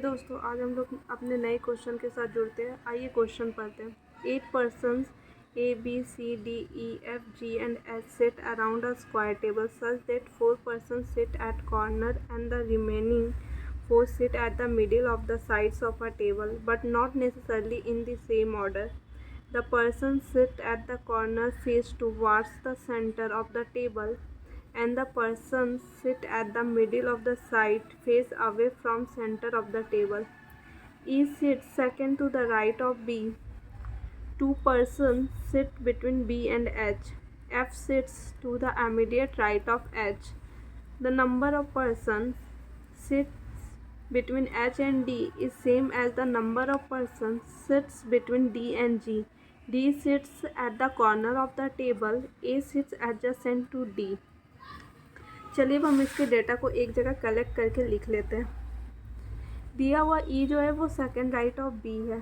दोस्तों, आज हम लोग अपने नए क्वेश्चन के साथ जुड़ते हैं। आइए क्वेश्चन पढ़ते हैं। 8 persons A, B, C, D, E, F, G and H sit around a square table such that 4 persons sit at corner and the remaining 4 sit at the middle of the sides of a table, but not necessarily in the same order. The person sit at the corner face towards the center of the table, and the persons sit at the middle of the side face away from center of the table. E sits second to the right of B. 2 persons sit between B and H. F sits to the immediate right of H. The number of persons sits between H and D is same as the number of persons sits between D and G. D sits at the corner of the table. A sits adjacent to D. चलिए अब हम इसके data को एक जगह collect करके लिख लेते हैं। दिया हुआ E जो है वो सेकंड राइट ऑफ B है।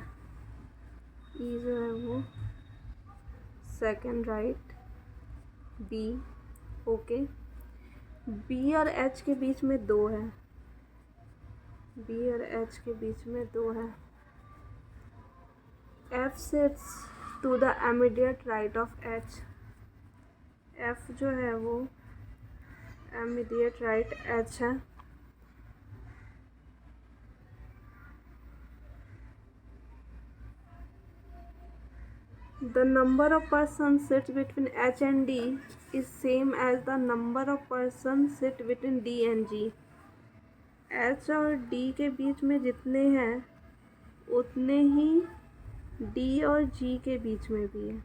E जो है वो second right B, okay. B और H के बीच में 2 है। B और H के बीच में 2 है। F sits to the immediate right of H. F जो है वो immediate right H है। The number of persons sit between H and D is same as the number of persons sit between D and G. H और D के बीच में जितने हैं उतने ही D और G के बीच में भी है।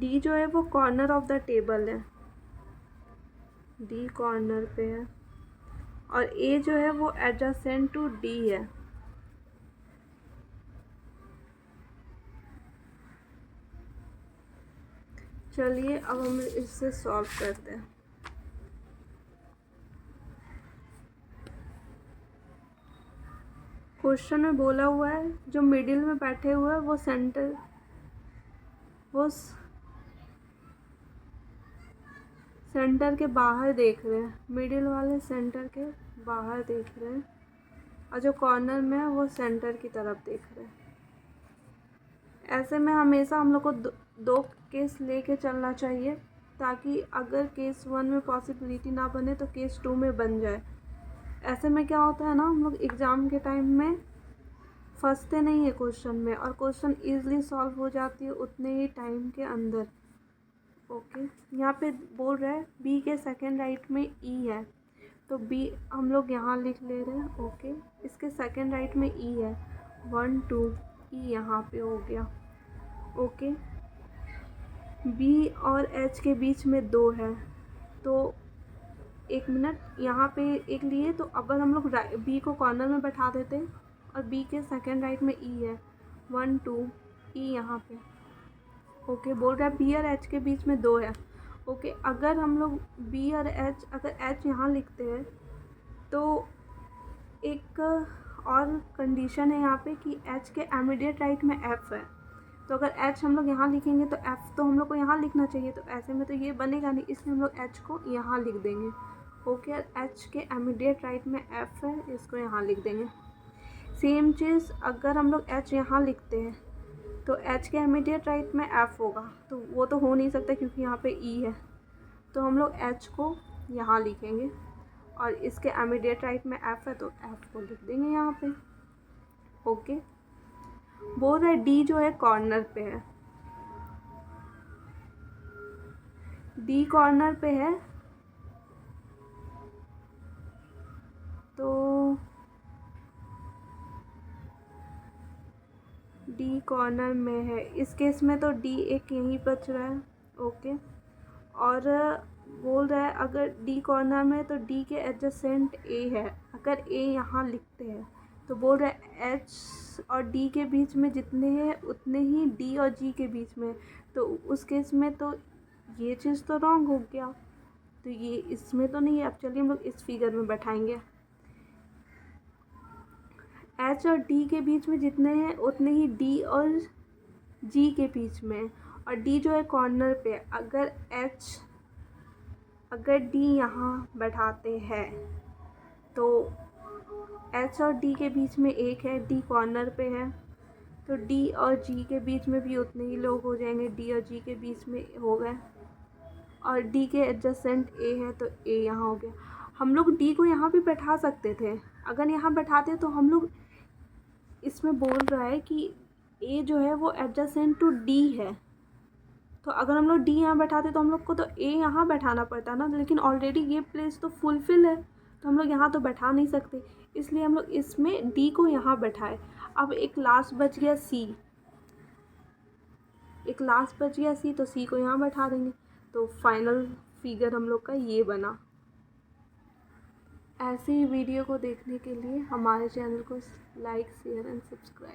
D जो है वो कॉर्नर ऑफ द टेबल है। D कॉर्नर पे है और A जो है वो एडजेसेंट टू D है। चलिए अब हम इससे सॉल्व करते हैं। क्वेश्चन में बोला हुआ है जो मिडिल में बैठे हुए हैं वो सेंटर के बाहर देख रहे हैं। मिडिल वाले सेंटर के बाहर देख रहे हैं और जो कॉर्नर में है वो सेंटर की तरफ देख रहे हैं। ऐसे में हमेशा हम लोग को दो केस लेके चलना चाहिए ताकि अगर केस 1 में पॉसिबिलिटी ना बने तो केस 2 में बन जाए। ऐसे में क्या होता है ना, हम लोग एग्ज़ाम के टाइम में फंसते नहीं है क्वेश्चन में और क्वेश्चन ईज़िली सॉल्व हो जाती है उतने ही टाइम के अंदर। ओके, यहाँ पे बोल रहा है बी के सेकेंड राइट में ई है तो बी हम लोग यहाँ लिख ले रहे हैं। ओके, इसके सेकेंड राइट में ई है 1 2 ई यहाँ पे हो गया। ओके, बी और एच के बीच में 2 है तो एक मिनट यहाँ पे एक लिए तो अगर हम लोग बी को कॉर्नर में बैठा देते हैं और बी के सेकेंड राइट में ई है 1 2 ई यहाँ पे। ओके, बोल रहा है बी और एच के बीच में 2 है। ओके, अगर हम लोग बी और एच अगर एच यहाँ लिखते हैं तो एक और कंडीशन है यहाँ पे कि एच के इमीडिएट राइट में एफ है तो अगर एच हम लोग यहाँ लिखेंगे तो एफ तो हम लोग को यहाँ लिखना चाहिए तो ऐसे में तो ये बनेगा नहीं, इसलिए हम लोग एच को यहाँ लिख देंगे। ओके, एच के इमीडिएट राइट में एफ है, इसको यहाँ लिख देंगे। सेम चीज़ अगर हम लोग एच यहाँ लिखते हैं तो एच के इमीडिएट राइट में एफ होगा तो वो तो हो नहीं सकता क्योंकि यहाँ पे ई है तो हम लोग एच को यहाँ लिखेंगे और इसके इमीडिएट राइट में एफ है तो एफ को लिख देंगे यहाँ पे। ओके, बोल रहे डी जो है कॉर्नर पे है। डी कॉर्नर पे है तो डी कॉर्नर में है, इस केस में तो डी एक यहीं बच रहा है। ओके, और बोल रहा है अगर डी कॉर्नर में तो डी के एडजेसेंट ए है। अगर ए यहाँ लिखते हैं तो बोल रहा है एच और डी के बीच में जितने हैं उतने ही डी और जी के बीच में, तो उस केस में तो ये चीज़ तो रॉन्ग हो गया तो ये इसमें तो नहीं है। अब चलिए हम लोग इस फिगर में बैठाएंगे। एच और डी के बीच में जितने हैं उतने ही डी और जी के बीच में और डी जो है कॉर्नर पे। अगर डी यहाँ बैठाते हैं तो एच और डी के बीच में 1 है, डी कॉर्नर पे है, तो डी और जी के बीच में भी उतने ही लोग हो जाएंगे, डी और जी के बीच में हो गए। और डी के एडजेसेंट ए है तो ए यहाँ हो गया। हम लोग डी को यहाँ भी बैठा सकते थे, अगर यहाँ बैठाते तो हम लोग, इसमें बोल रहा है कि ए जो है वो एडजेसेंट टू डी है, तो अगर हम लोग डी यहाँ बैठाते तो हम लोग को तो ए यहाँ बैठाना पड़ता ना, लेकिन ऑलरेडी ये प्लेस तो फुलफिल है, तो हम लोग यहाँ तो बैठा नहीं सकते, इसलिए हम लोग इसमें डी को यहाँ बैठाए। अब एक लास्ट बच गया सी, तो सी को यहाँ बैठा देंगे, तो फाइनल फिगर हम लोग का ये बना। ऐसी वीडियो को देखने के लिए हमारे चैनल को लाइक, शेयर एंड सब्सक्राइब।